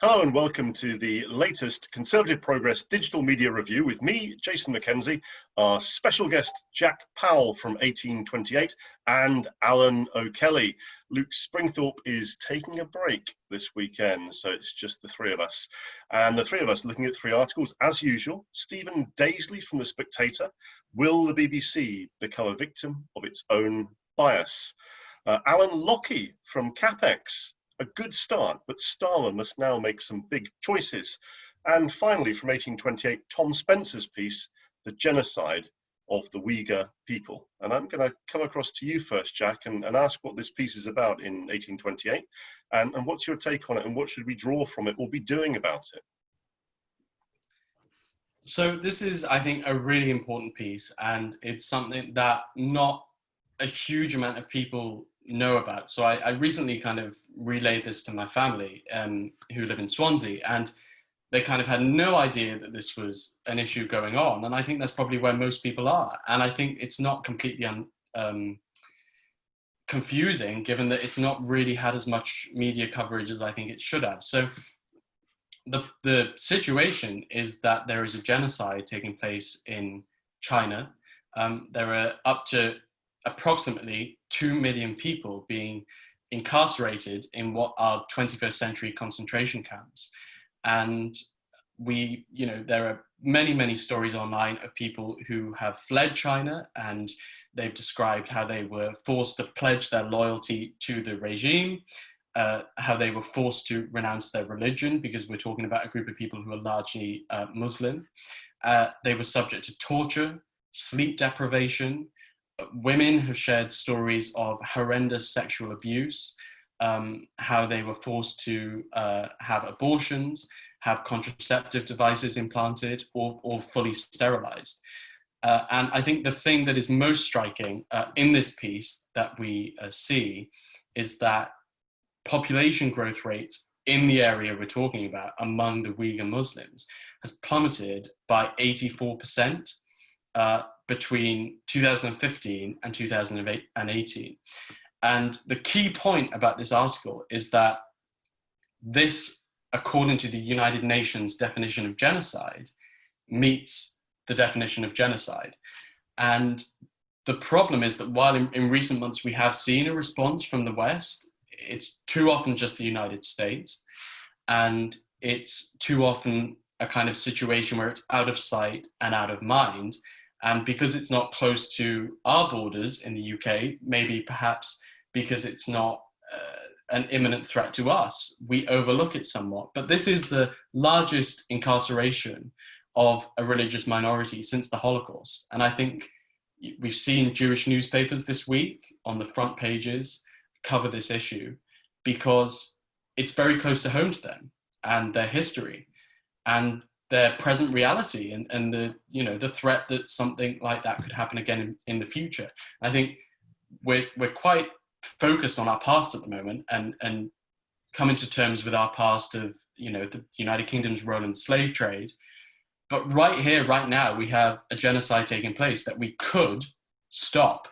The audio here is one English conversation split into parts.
Hello and welcome to the latest Conservative Progress Digital Media Review with me, Jason MacKenzie, our special guest, Jack Powell from 1828, and Alan O'Kelly. Luke Springthorpe is taking a break this weekend, so it's just the three of us. And the three of us looking at three articles, as usual. Stephen Daisley from The Spectator. Will the BBC become a victim of its own bias? Alan Lockie from CapEx. A good start, but Starmer must now make some big choices. And finally, from 1828, Tom Spencer's piece, The Genocide of the Uyghur People. And I'm going to come across to you first, Jack, and ask what this piece is about in 1828, and what's your take on it, and what should we draw from it or be doing about it? So this is, I think, a really important piece, and it's something that not a huge amount of people know about. So I recently kind of relayed this to my family who live in Swansea, and they kind of had no idea that this was an issue going on. And I think that's probably where most people are. And I think it's not completely confusing, given that it's not really had as much media coverage as I think it should have. So the situation is that there is a genocide taking place in China. There are up to approximately 2 million people being incarcerated in what are 21st century concentration camps. And there are many stories online of people who have fled China, and they've described how they were forced to pledge their loyalty to the regime, how they were forced to renounce their religion, because we're talking about a group of people who are largely Muslim. They were subject to torture, sleep deprivation. Women have shared stories of horrendous sexual abuse, how they were forced to have abortions, have contraceptive devices implanted, or fully sterilized. And I think the thing that is most striking in this piece that we see is that population growth rates in the area we're talking about among the Uyghur Muslims has plummeted by 84%. Between 2015 and 2018. And the key point about this article is that this, according to the United Nations definition of genocide, meets the definition of genocide. And the problem is that while in recent months we have seen a response from the West, it's too often just the United States. And it's too often a kind of situation where it's out of sight and out of mind. And because it's not close to our borders in the UK, maybe perhaps because it's not an imminent threat to us, we overlook it somewhat. But this is the largest incarceration of a religious minority since the Holocaust. And I think we've seen Jewish newspapers this week on the front pages cover this issue because it's very close to home to them and their history and their present reality, and the threat that something like that could happen again in the future. I think we're quite focused on our past at the moment and coming to terms with our past of the United Kingdom's role in the slave trade. But right here, right now, we have a genocide taking place that we could stop,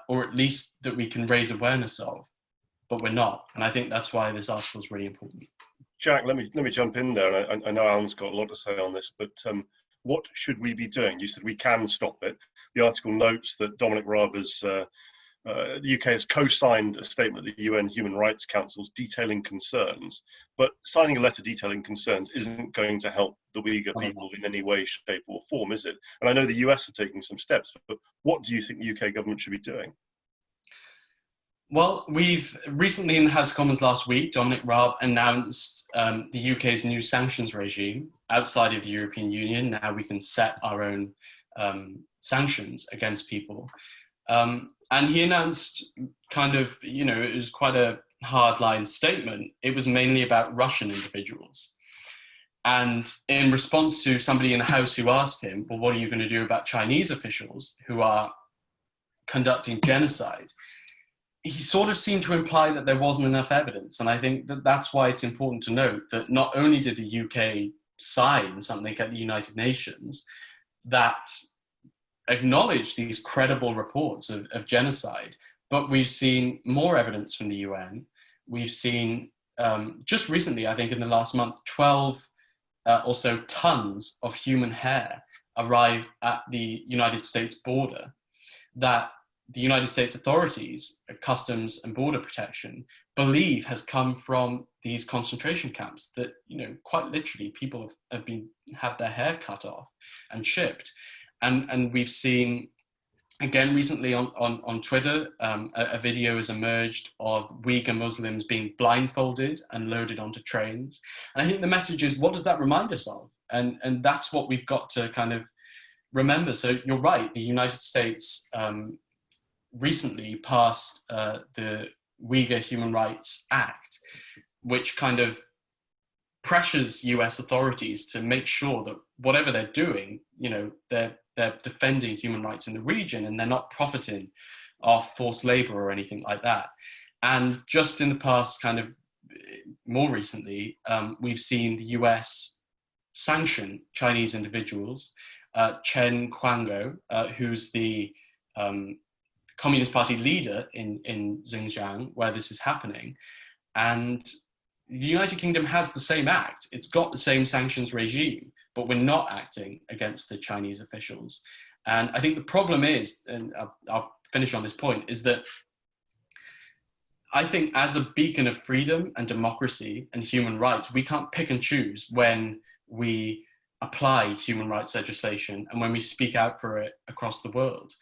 or at least that we can raise awareness of, but we're not. And I think that's why this article is really important. Jack, let me jump in there. I know Alan's got a lot to say on this, but what should we be doing? You said we can stop it. The article notes that Dominic Raab's the UK has co-signed a statement at the UN Human Rights Council's detailing concerns, but signing a letter detailing concerns isn't going to help the Uyghur people in any way, shape or form, is it? And I know the US are taking some steps, but what do you think the UK government should be doing? Well, we've recently in the House of Commons last week, Dominic Raab announced the UK's new sanctions regime outside of the European Union. Now we can set our own sanctions against people. And he announced it was quite a hardline statement. It was mainly about Russian individuals. And in response to somebody in the House who asked him, well, what are you going to do about Chinese officials who are conducting genocide? He sort of seemed to imply that there wasn't enough evidence. And I think that that's why it's important to note that not only did the UK sign something at the United Nations that acknowledged these credible reports of genocide, but we've seen more evidence from the UN. We've seen just recently, I think in the last month, 12 or so tons of human hair arrive at the United States border that the United States authorities, Customs and Border Protection, believe has come from these concentration camps that, quite literally people have had their hair cut off and shipped. And we've seen, again, recently on Twitter, a video has emerged of Uyghur Muslims being blindfolded and loaded onto trains. And I think the message is, what does that remind us of? And that's what we've got to kind of remember. So you're right, the United States recently passed the Uyghur Human Rights Act, which kind of pressures US authorities to make sure that whatever they're doing, they're defending human rights in the region and they're not profiting off forced labor or anything like that. And just in the past, kind of more recently, we've seen the US sanction Chinese individuals. Chen Quango, who's the Communist Party leader in Xinjiang, where this is happening. And the United Kingdom has the same act. It's got the same sanctions regime, but we're not acting against the Chinese officials. And I think the problem is, and I'll finish on this point, is that I think as a beacon of freedom and democracy and human rights, we can't pick and choose when we apply human rights legislation and when we speak out for it across the world.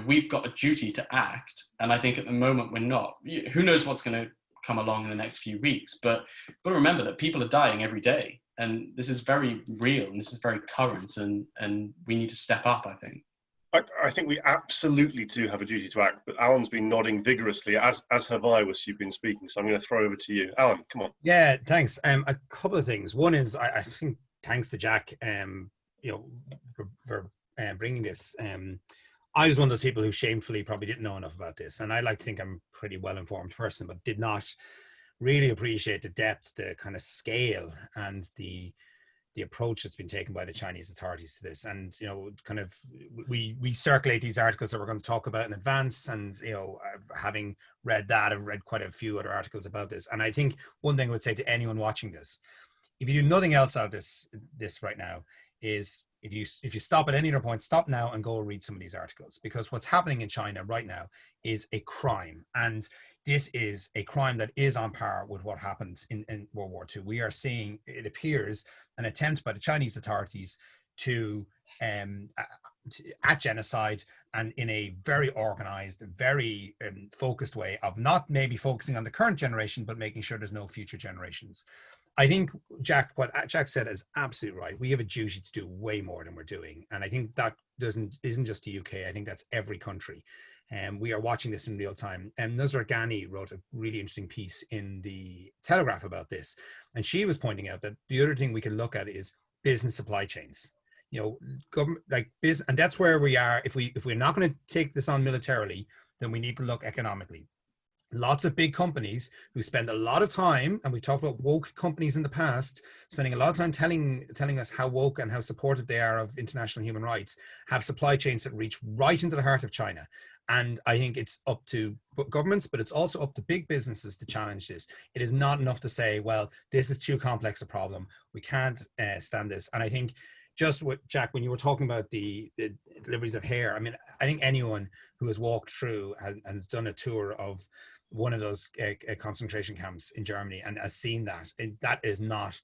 We've got a duty to act, and I think at the moment we're not. Who knows what's going to come along in the next few weeks, but remember that people are dying every day, and this is very real and this is very current, and we need to step up, I think. I think we absolutely do have a duty to act, but Alan's been nodding vigorously, as have I, as you've been speaking, so I'm going to throw over to you. Alan, come on. Yeah, thanks. A couple of things. One is, I think, thanks to Jack, for bringing this. I was one of those people who shamefully probably didn't know enough about this, and I like to think I'm a pretty well-informed person, but did not really appreciate the depth, the kind of scale, and the approach that's been taken by the Chinese authorities to this. And kind of we circulate these articles that we're going to talk about in advance, and having read that, I've read quite a few other articles about this. And I think one thing I would say to anyone watching this, if you do nothing else out of this right now, is if you stop at any other point, stop now and go read some of these articles, because what's happening in China right now is a crime, and this is a crime that is on par with what happened in World War II. We are seeing, it appears, an attempt by the Chinese authorities to at genocide, and in a very organized, very focused way of not maybe focusing on the current generation, but making sure there's no future generations. I think what Jack said is absolutely right. We have a duty to do way more than we're doing. And I think that isn't just the UK. I think that's every country. And we are watching this in real time. And Nusrat Ghani wrote a really interesting piece in the Telegraph about this. And she was pointing out that the other thing we can look at is business supply chains. Government, and that's where we are. If we're not going to take this on militarily, then we need to look economically. Lots of big companies who spend a lot of time, and we talked about woke companies in the past, spending a lot of time telling us how woke and how supportive they are of international human rights, have supply chains that reach right into the heart of China. And I think it's up to governments, but it's also up to big businesses to challenge this. It is not enough to say, well, this is too complex a problem, we can't stand this. And I think just what, Jack, when you were talking about the deliveries of hair, I mean, I think anyone who has walked through and has done a tour of one of those concentration camps in Germany and has seen that, that is not,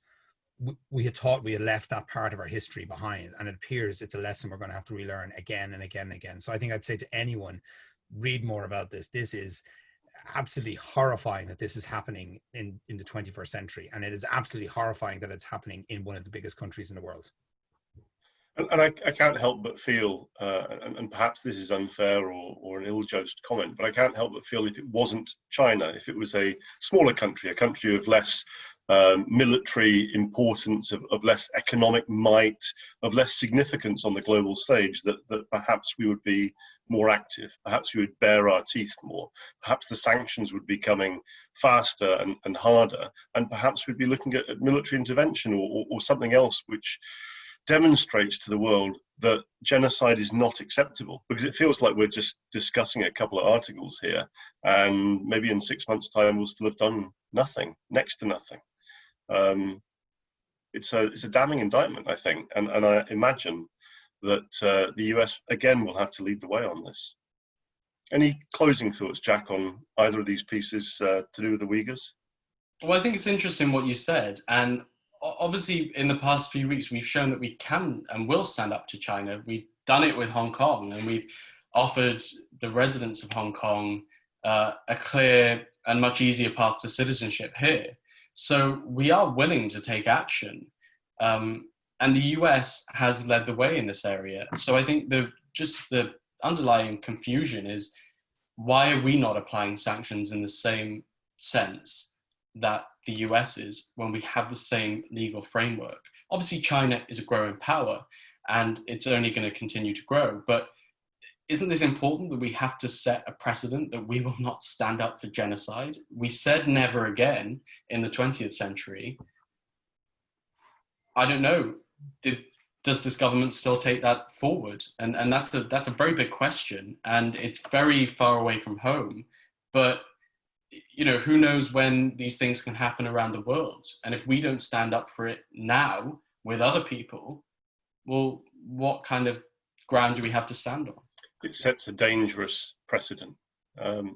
we had thought we had left that part of our history behind, and it appears it's a lesson we're going to have to relearn again and again and again. So I think I'd say to anyone, read more about this. This is absolutely horrifying that this is happening in the 21st century, and it is absolutely horrifying that it's happening in one of the biggest countries in the world. And I can't help but feel, and perhaps this is unfair or an ill-judged comment, but I can't help but feel if it wasn't China, if it was a smaller country, a country of less military importance, of less economic might, of less significance on the global stage, that perhaps we would be more active, perhaps we would bare our teeth more, perhaps the sanctions would be coming faster and harder, and perhaps we'd be looking at military intervention or something else which demonstrates to the world that genocide is not acceptable, because it feels like we're just discussing a couple of articles here, and maybe in 6 months' time we'll still have done nothing, next to nothing. It's a damning indictment, I think, and I imagine that the US again will have to lead the way on this. Any closing thoughts, Jack, on either of these pieces to do with the Uyghurs? Well, I think it's interesting what you said, and obviously in the past few weeks we've shown that we can and will stand up to China. We've done it with Hong Kong, and we've offered the residents of Hong Kong a clear and much easier path to citizenship here. So we are willing to take action, and the US has led the way in this area. So I think the underlying confusion is, why are we not applying sanctions in the same sense that the US is, when we have the same legal framework? Obviously, China is a growing power, and it's only going to continue to grow. But isn't this important, that we have to set a precedent that we will not stand up for genocide? We said never again in the 20th century. I don't know. Does this government still take that forward? And that's a very big question, and it's very far away from home. But who knows when these things can happen around the world? And if we don't stand up for it now with other people, well, what kind of ground do we have to stand on? It sets a dangerous precedent,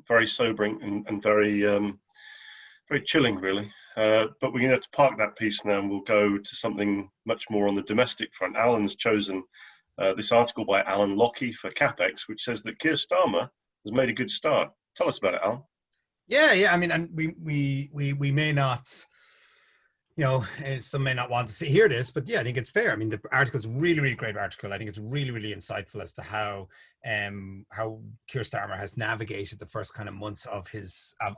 very sobering and very, very chilling, really. But we're going to have to park that piece now, and we'll go to something much more on the domestic front. Alan's chosen this article by Alan Lockie for CapEx, which says that Keir Starmer has made a good start. Tell us about it, Alan. Yeah. I mean, and we may not, some may not want to hear this, but yeah, I think it's fair. I mean, the article is a really, really great article. I think it's really, really insightful as to how Keir Starmer has navigated the first kind of months of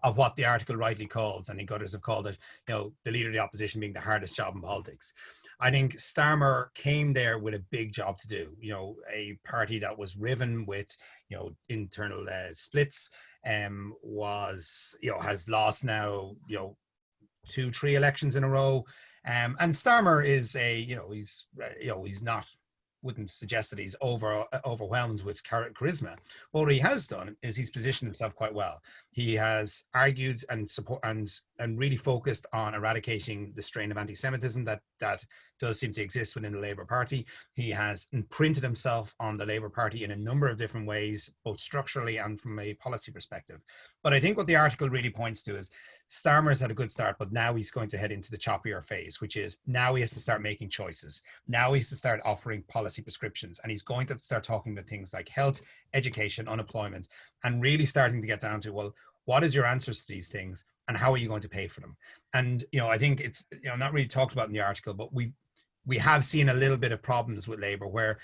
of what the article rightly calls, and I think others have called it, the leader of the opposition being the hardest job in politics. I think Starmer came there with a big job to do. A party that was riven with, internal splits, has lost now, 2-3 elections in a row, and Starmer is he's not, wouldn't suggest that he's overwhelmed with charisma. But what he has done is he's positioned himself quite well. He has argued and support and really focused on eradicating the strain of anti-Semitism that does seem to exist within the Labour Party. He has imprinted himself on the Labour Party in a number of different ways, both structurally and from a policy perspective. But I think what the article really points to is Starmer's had a good start, but now he's going to head into the choppier phase, which is now he has to start making choices. Now he has to start offering policy prescriptions, and he's going to start talking about things like health, education, unemployment, and really starting to get down to, well, what is your answers to these things, and how are you going to pay for them? And I think it's not really talked about in the article, but we have seen a little bit of problems with Labour where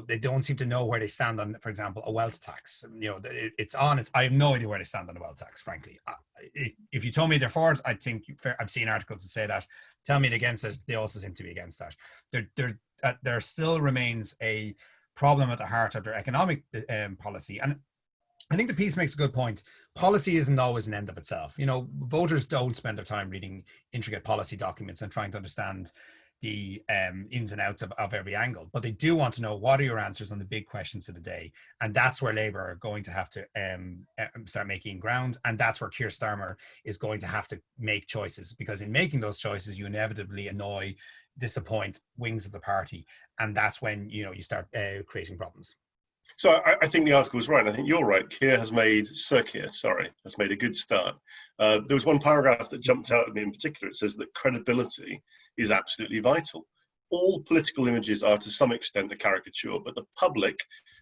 they don't seem to know where they stand on, for example, a wealth tax. I have no idea where they stand on a wealth tax, frankly. If you told me they're for it, I think I've seen articles that say that. Tell me against it, they also seem to be against that. There still remains a problem at the heart of their economic policy. And I think the piece makes a good point. Policy isn't always an end of itself. Voters don't spend their time reading intricate policy documents and trying to understand the ins and outs of every angle, but they do want to know, what are your answers on the big questions of the day? And that's where Labour are going to have to start making ground, and that's where Keir Starmer is going to have to make choices, because in making those choices you inevitably disappoint wings of the party, and that's when you start creating problems. So I think the article is right. I think you're right. Sir Keir has made a good start. There was one paragraph that jumped out at me in particular. It says that credibility is absolutely vital. All political images are to some extent a caricature, but the public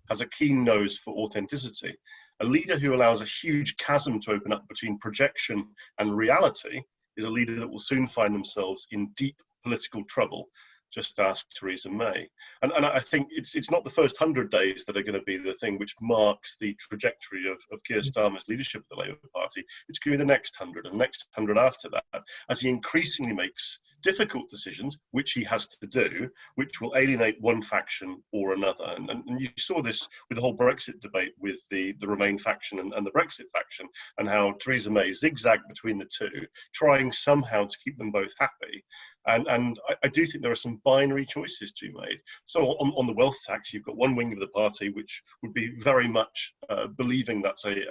has a keen nose for authenticity. A leader who allows a huge chasm to open up between projection and reality is a leader that will soon find themselves in deep political trouble. Just ask Theresa May. And I think it's not the first 100 days that are going to be the thing which marks the trajectory of Keir Starmer's leadership of the Labour Party. It's going to be the next 100 and the next 100 after that, as he increasingly makes difficult decisions, which he has to do, which will alienate one faction or another. And you saw this with the whole Brexit debate with the Remain faction and the Brexit faction, and how Theresa May zigzagged between the two, trying somehow to keep them both happy. And I do think there are some binary choices to be made. So on the wealth tax, you've got one wing of the party which would be very much believing that's a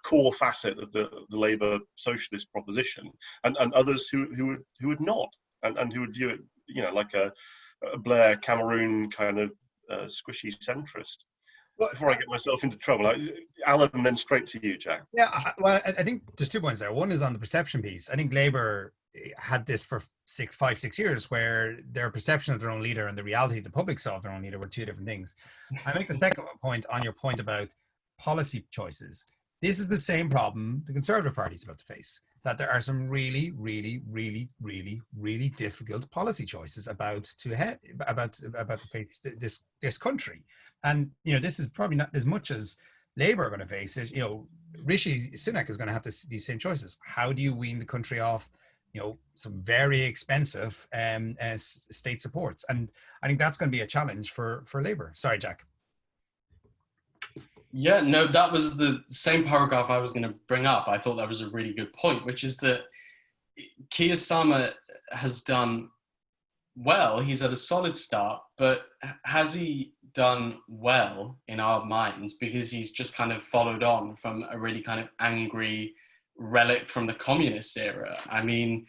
core facet of the Labour socialist proposition, and others who would not, and who would view it, like a Blair Cameroon kind of squishy centrist. Well, before I get myself into trouble, Alan, then straight to you, Jack. Yeah, I think there's 2 points there. One is on the perception piece. I think Labour had this for 5-6 years, where their perception of their own leader and the reality the public saw of their own leader were 2 different things. I make the second point on your point about policy choices. This is the same problem the Conservative Party is about to face, that there are some really, really, really, really, really difficult policy choices about to face this country. And, this is probably not as much as Labour are going to face it. Rishi Sunak is going to have these same choices. How do you wean the country off, some very expensive state supports? And I think that's going to be a challenge for Labour. Sorry, Jack. Yeah, no, that was the same paragraph I was going to bring up. I thought that was a really good point, which is that Keir Starmer has done well. He's had a solid start, but has he done well in our minds? Because he's just kind of followed on from a really kind of angry relic from the communist era. I mean,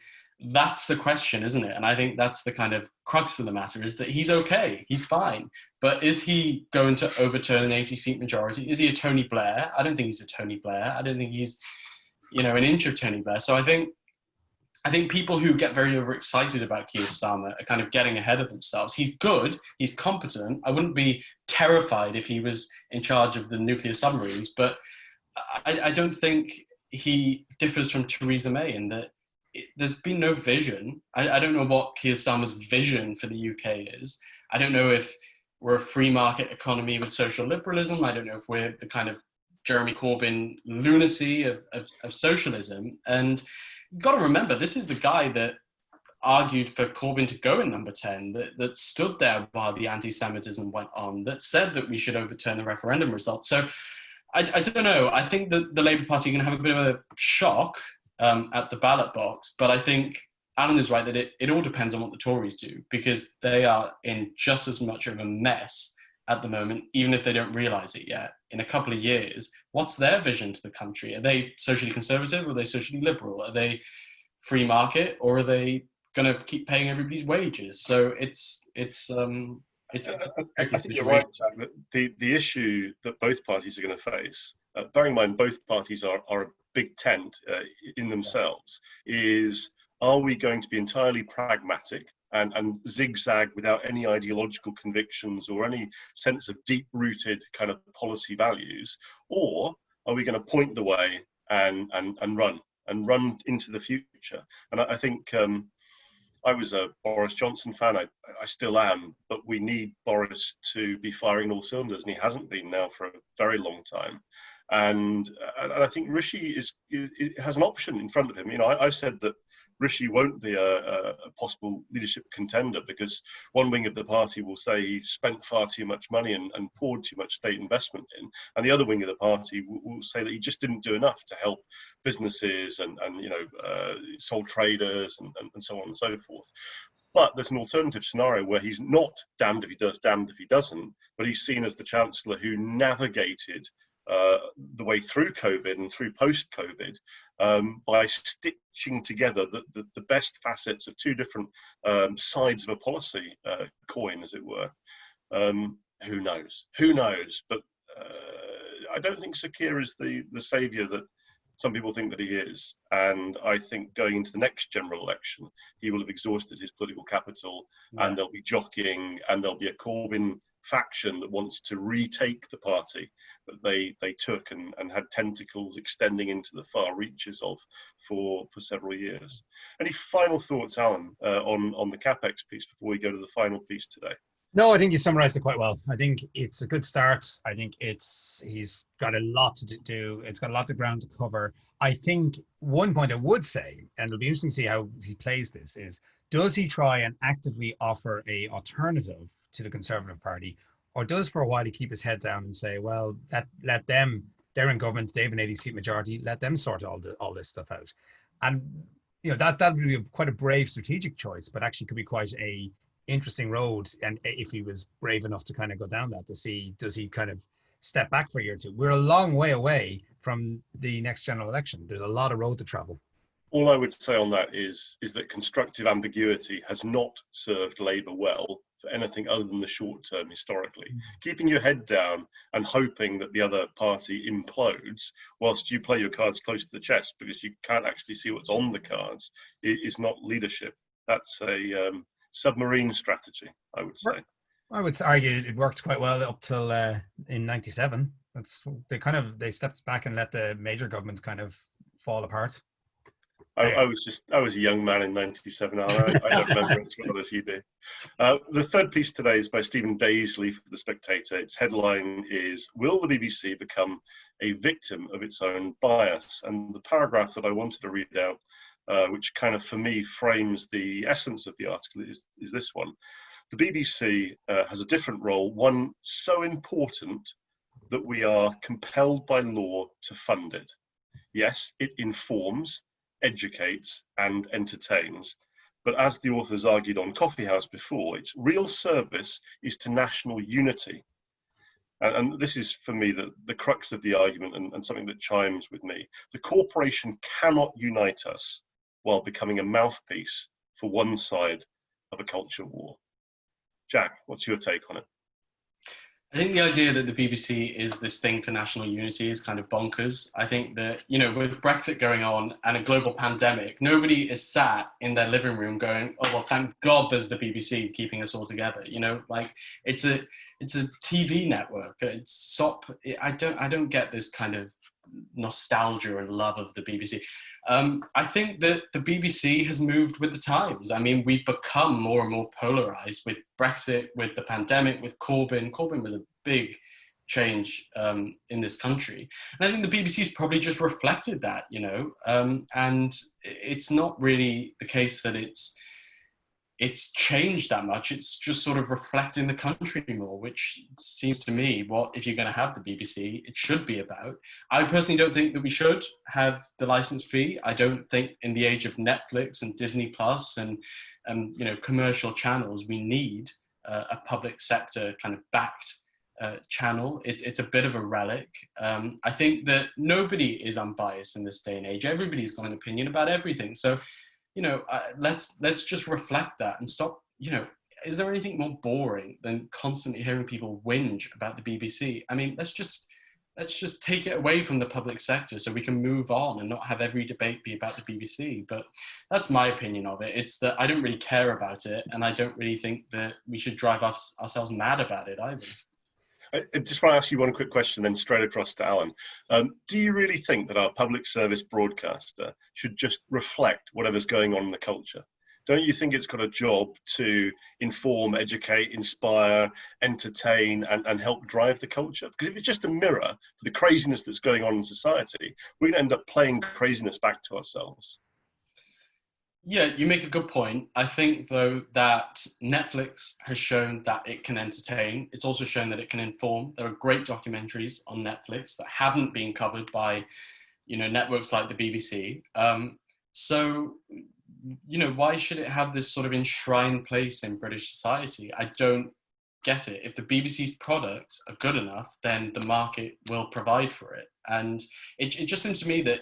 that's the question, isn't it? And I think that's the kind of crux of the matter, is that he's okay, he's fine. But is he going to overturn an 80-seat majority? Is he a Tony Blair? I don't think he's a Tony Blair. I don't think he's, an inch of Tony Blair. So I think people who get very overexcited about Keir Starmer are kind of getting ahead of themselves. He's good, he's competent. I wouldn't be terrified if he was in charge of the nuclear submarines, but I don't think he differs from Theresa May in that there's been no vision. I don't know what Keir Starmer's vision for the UK is. I don't know if we're a free market economy with social liberalism. I don't know if we're the kind of Jeremy Corbyn lunacy of socialism. And you've got to remember, this is the guy that argued for Corbyn to go in number 10, that stood there while the anti-Semitism went on, that said that we should overturn the referendum result. So I don't know. I think that the Labour Party can have a bit of a shock at the ballot box, but I think Alan is right that it all depends on what the Tories do, because they are in just as much of a mess at the moment, even if they don't realise it yet. In a couple of years, what's their vision to the country? Are they socially conservative, or are they socially liberal? Are they free market, or are they going to keep paying everybody's wages? So I think you're right, Jack, that the issue that both parties are going to face, bearing in mind both parties are a big tent in themselves, is, are we going to be entirely pragmatic and zigzag without any ideological convictions or any sense of deep-rooted kind of policy values, or are we going to point the way and run into the future? And I think I was a Boris Johnson fan. I still am, but we need Boris to be firing all cylinders, and he hasn't been now for a very long time. And I think Rishi has an option in front of him. I said that Rishi won't be a possible leadership contender because one wing of the party will say he spent far too much money and poured too much state investment in, and the other wing of the party will say that he just didn't do enough to help businesses and sole traders and so on and so forth. But there's an alternative scenario where he's not damned if he does, damned if he doesn't, but he's seen as the chancellor who navigated the way through COVID and through post-COVID by stitching together the best facets of two different sides of a policy coin, as it were. Who knows? But I don't think Sir Keir is the saviour that some people think that he is. And I think going into the next general election, he will have exhausted his political capital, and there'll be jockeying, and there'll be a Corbyn faction that wants to retake the party that they took and had tentacles extending into the far reaches of for several years. Any final thoughts, Alan, on the CapEx piece before we go to the final piece today? No, I think you summarised it quite well. I think it's a good start. I think he's got a lot to do. It's got a lot of ground to cover. I think one point I would say, and it'll be interesting to see how he plays this, is does he try and actively offer a alternative to the Conservative Party, or does for a while he keep his head down and say, well, let them, they're in government, they have an 80-seat majority, let them sort all this stuff out. And that would be quite a brave strategic choice, but actually could be quite a interesting road. And if he was brave enough to kind of go down that, to see, does he kind of step back for a year or two? We're a long way away from the next general election. There's a lot of road to travel. All I would say on that is that constructive ambiguity has not served Labour well for anything other than the short term historically. Keeping your head down and hoping that the other party implodes whilst you play your cards close to the chest because you can't actually see what's on the cards is not leadership. That's a submarine strategy, I would say. I would argue it worked quite well up till in '97. They stepped back and let the major governments kind of fall apart. I was a young man in '97. I don't remember as well as you do. The third piece today is by Stephen Daisley for The Spectator. Its headline is, "Will the BBC become a victim of its own bias?" And the paragraph that I wanted to read out, which kind of for me frames the essence of the article, is this one. The BBC has a different role, one so important that we are compelled by law to fund it. Yes, it informs, educates and entertains, but as the authors argued on Coffee House before, its real service is to national unity. And this is for me the crux of the argument and something that chimes with me. The corporation cannot unite us while becoming a mouthpiece for one side of a culture war. Jack, what's your take on it? I think the idea that the BBC is this thing for national unity is kind of bonkers. I think that, with Brexit going on and a global pandemic, nobody is sat in their living room going, oh, well, thank God there's the BBC keeping us all together. It's a TV network. I don't get this kind of nostalgia and love of the BBC. I think that the BBC has moved with the times. I mean, we've become more and more polarized with Brexit, with the pandemic, with Corbyn. Corbyn was a big change in this country. And I think the BBC's probably just reflected that, and it's not really the case that it's changed that much. It's just sort of reflecting the country more, which seems to me what, if you're going to have the BBC, it should be about. I personally don't think that we should have the license fee. I don't think in the age of Netflix and Disney Plus and commercial channels, we need a public sector kind of backed channel. It's a bit of a relic. I think that nobody is unbiased in this day and age. Everybody's got an opinion about everything. So, let's just reflect that and stop. Is there anything more boring than constantly hearing people whinge about the BBC? I mean, let's just take it away from the public sector so we can move on and not have every debate be about the BBC. But that's my opinion of it. It's that I don't really care about it, and I don't really think that we should drive ourselves mad about it either. I just want to ask you one quick question, then straight across to Alan. Do you really think that our public service broadcaster should just reflect whatever's going on in the culture? Don't you think it's got a job to inform, educate, inspire, entertain, and help drive the culture? Because if it's just a mirror for the craziness that's going on in society, we're going to end up playing craziness back to ourselves. Yeah, you make a good point. I think, though, that Netflix has shown that it can entertain. It's also shown that it can inform. There are great documentaries on Netflix that haven't been covered by, networks like the BBC. So, why should it have this sort of enshrined place in British society? I don't get it. If the BBC's products are good enough, then the market will provide for it. And it just seems to me that,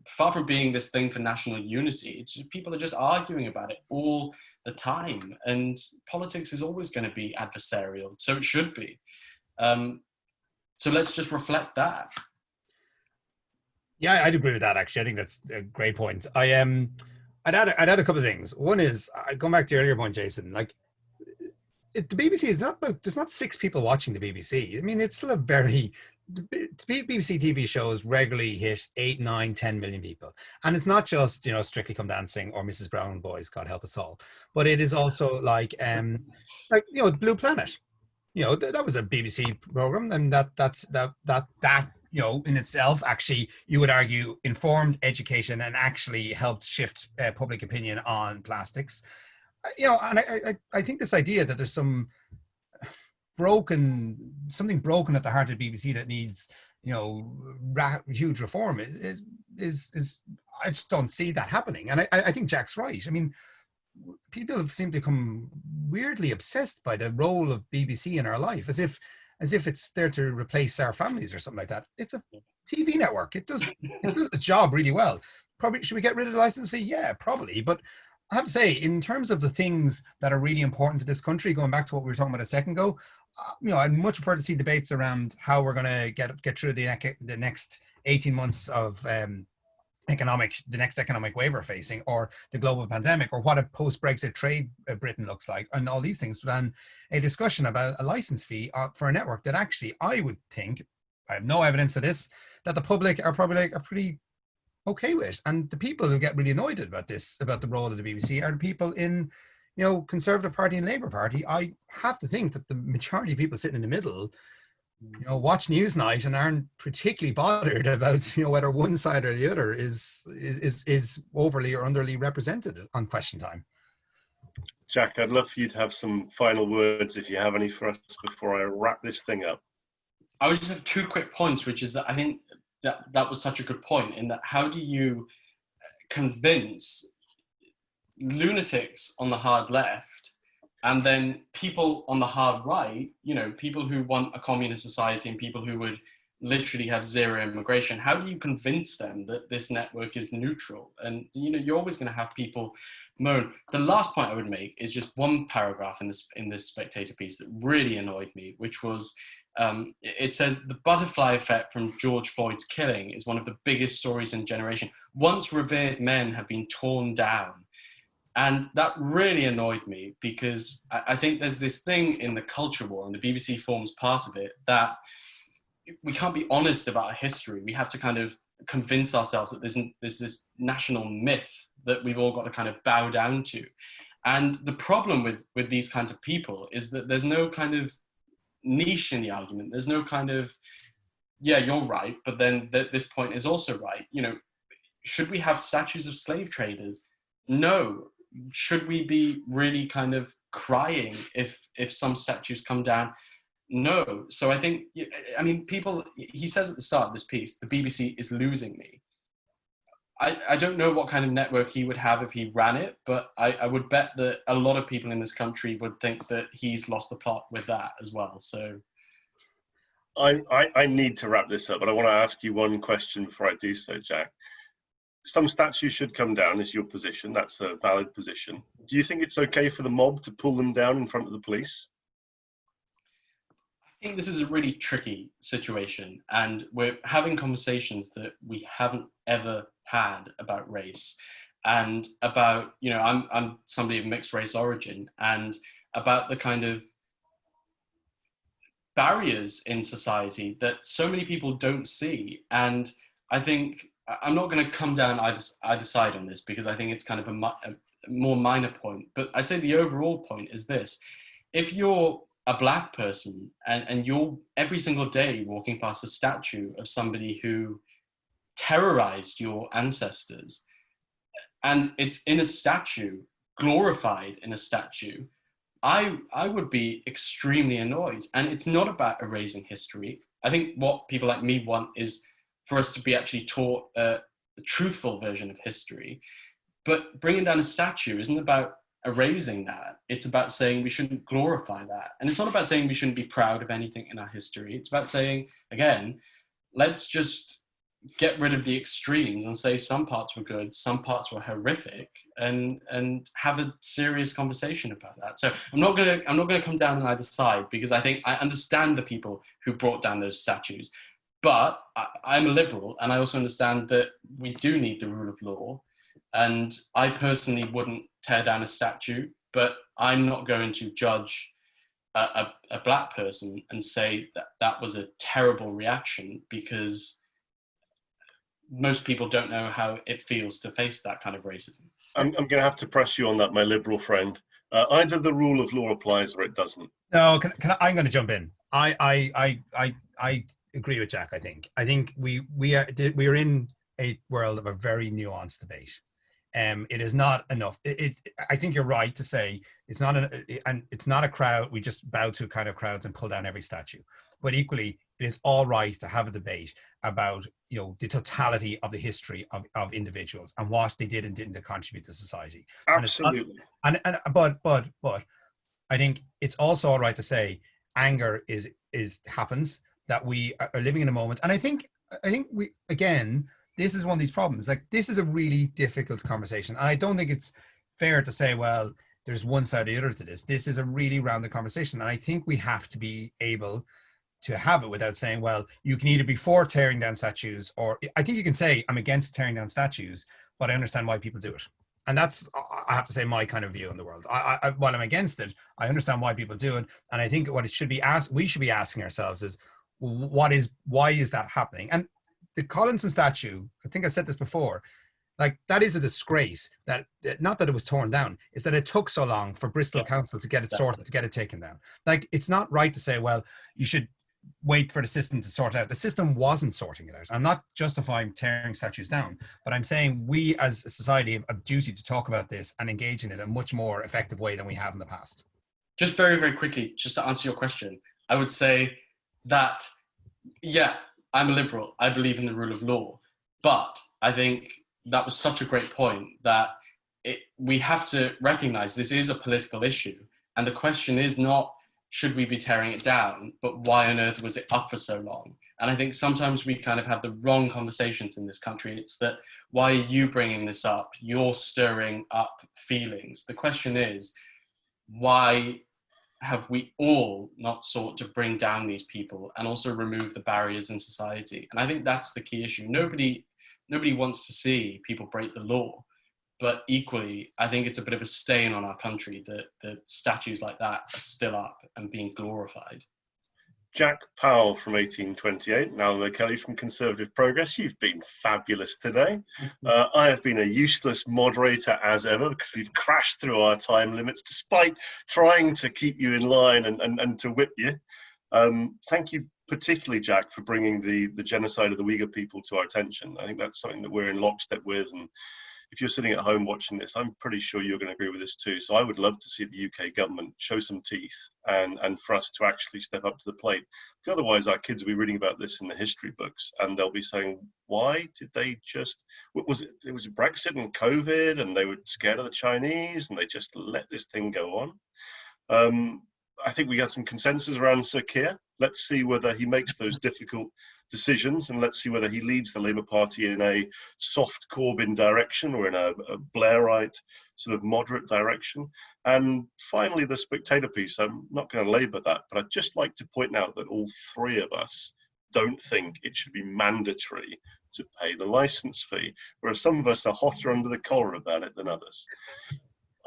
far from being this thing for national unity, it's just, people are just arguing about it all the time. And politics is always going to be adversarial. So it should be. So let's just reflect that. Yeah, I'd agree with that, actually. I think that's a great point. I'd add a couple of things. One is, going back to your earlier point, Jason, the BBC is not about, there's not 6 people watching the BBC. I mean, it's still a very, BBC TV shows regularly hit 8, 9, 10 million people. And it's not just, Strictly Come Dancing or Mrs. Brown and Boys, God help us all. But it is also like Blue Planet. That was a BBC program, and that in itself, actually, you would argue, informed education and actually helped shift public opinion on plastics. And I think this idea that there's something broken at the heart of BBC that needs, huge reform is I just don't see that happening. And I think Jack's right. I mean, people have seemed to become weirdly obsessed by the role of BBC in our life, as if it's there to replace our families or something like that. It's a TV network. It does its job really well. Probably should we get rid of the license fee? Yeah, probably. But I have to say, in terms of the things that are really important to this country, going back to what we were talking about a second ago, I'd much prefer to see debates around how we're going to get through the next 18 months of the next economic wave we're facing, or the global pandemic, or what a post-Brexit trade Britain looks like, and all these things, than a discussion about a license fee for a network that actually, I would think, I have no evidence of this, that the public are pretty okay with. And the people who get really annoyed about the role of the BBC, are the people in, Conservative Party and Labour Party. I have to think that the majority of people sitting in the middle, watch Newsnight and aren't particularly bothered about, whether one side or the other is overly or underly represented on Question Time. Jack, I'd love for you to have some final words, if you have any, for us before I wrap this thing up. I would just have 2 quick points, which is that I think that was such a good point, in that how do you convince lunatics on the hard left and then people on the hard right, people who want a communist society and people who would literally have zero immigration, how do you convince them that this network is neutral? And you're always going to have people moan. The last point I would make is just one paragraph in this Spectator piece that really annoyed me, which was it says the butterfly effect from George Floyd's killing is one of the biggest stories in a generation. Once revered men have been torn down. And that really annoyed me, because I think there's this thing in the culture war, and the BBC forms part of it, that we can't be honest about our history. We have to kind of convince ourselves that there's this national myth that we've all got to kind of bow down to. And the problem with these kinds of people is that there's no kind of niche in the argument. There's no kind of, yeah, you're right, but then this point is also right. Should we have statues of slave traders? No. Should we be really kind of crying if some statues come down? No. So I think, he says at the start of this piece, the BBC is losing me. I don't know what kind of network he would have if he ran it, but I would bet that a lot of people in this country would think that he's lost the plot with that as well. So I need to wrap this up, but I want to ask you one question before I do so, Jack. Some statues should come down, is your position. That's a valid position. Do you think it's okay for the mob to pull them down in front of the police? I think this is a really tricky situation, and we're having conversations that we haven't ever had about race, and about, I'm somebody of mixed race origin, and about the kind of barriers in society that so many people don't see. And I think I'm not going to come down either side on this, because I think it's kind of a more minor point. But I'd say the overall point is this: if you're a black person and you're every single day walking past a statue of somebody who terrorized your ancestors, and it's in a statue, glorified in a statue, I would be extremely annoyed. And it's not about erasing history. I think what people like me want is for us to be actually taught a truthful version of history. But bringing down a statue isn't about erasing that. It's about saying we shouldn't glorify that. And it's not about saying we shouldn't be proud of anything in our history. It's about saying, again, let's just get rid of the extremes and say some parts were good, some parts were horrific, and have a serious conversation about that. So I'm not gonna come down on either side, because I think I understand the people who brought down those statues. But I'm a liberal, and I also understand that we do need the rule of law. And I personally wouldn't tear down a statue, but I'm not going to judge a black person and say that that was a terrible reaction, because most people don't know how it feels to face that kind of racism. I'm going to have to press you on that, my liberal friend. Either the rule of law applies or it doesn't. No, I'm going to jump in. I agree with Jack. I think we are in a world of a very nuanced debate. It is not enough. I think you're right to say it's not and it's not a crowd. We just bow to kind of crowds and pull down every statue. But equally, it is all right to have a debate about, you know, the totality of the history of individuals and what they did and didn't contribute to society. Absolutely. But I think it's also all right to say anger happens, that we are living in a moment. And I think we, again, this is one of these problems. Like, this is a really difficult conversation. And I don't think it's fair to say, well, there's one side or the other to this. This is a really rounded conversation. And I think we have to be able to have it without saying, well, you can either be for tearing down statues, or I think you can say, I'm against tearing down statues, but I understand why people do it. And that's, I have to say, my kind of view on the world. While I'm against it, I understand why people do it. And I think what it should be we should be asking ourselves is, why is that happening? And the Collinson statue, I think I said this before, like, that is a disgrace, that not that it was torn down, is that it took so long for Bristol Council to get it sorted, to get it taken down. Like, it's not right to say, well, you should wait for the system to sort it out. The system wasn't sorting it out. I'm not justifying tearing statues down, but I'm saying we as a society have a duty to talk about this and engage in it in a much more effective way than we have in the past. Just very, very quickly, just to answer your question, I would say that, yeah, I'm a liberal. I believe in the rule of law. But I think that was such a great point that we have to recognize this is a political issue. And the question is not, should we be tearing it down, but why on earth was it up for so long? And I think sometimes we kind of have the wrong conversations in this country. It's that, why are you bringing this up? You're stirring up feelings. The question is, why have we all not sought to bring down these people and also remove the barriers in society? And I think that's the key issue. Nobody wants to see people break the law, but equally, I think it's a bit of a stain on our country that statues like that are still up and being glorified. Jack Powell from 1828, and Alan O'Kelly from Conservative Progress. You've been fabulous today. I have been a useless moderator as ever, because we've crashed through our time limits despite trying to keep you in line and to whip you. Thank you particularly, Jack, for bringing the genocide of the Uyghur people to our attention. I think that's something that we're in lockstep with, and if you're sitting at home watching this, I'm pretty sure you're going to agree with this too. So I would love to see the UK government show some teeth and for us to actually step up to the plate. Because otherwise our kids will be reading about this in the history books and they'll be saying, why did they just, it was Brexit and COVID and they were scared of the Chinese and they just let this thing go on. I think we got some consensus around Sir Keir. Let's see whether he makes those difficult decisions, and let's see whether he leads the Labour Party in a soft Corbyn direction or in a Blairite sort of moderate direction. And finally, the spectator piece, I'm not going to labour that, but I'd just like to point out that all three of us don't think it should be mandatory to pay the licence fee, whereas some of us are hotter under the collar about it than others.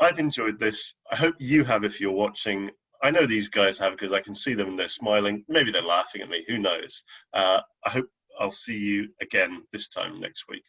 I've enjoyed this. I hope you have if you're watching. I know these guys have, because I can see them and they're smiling. Maybe they're laughing at me. Who knows? I hope I'll see you again this time next week.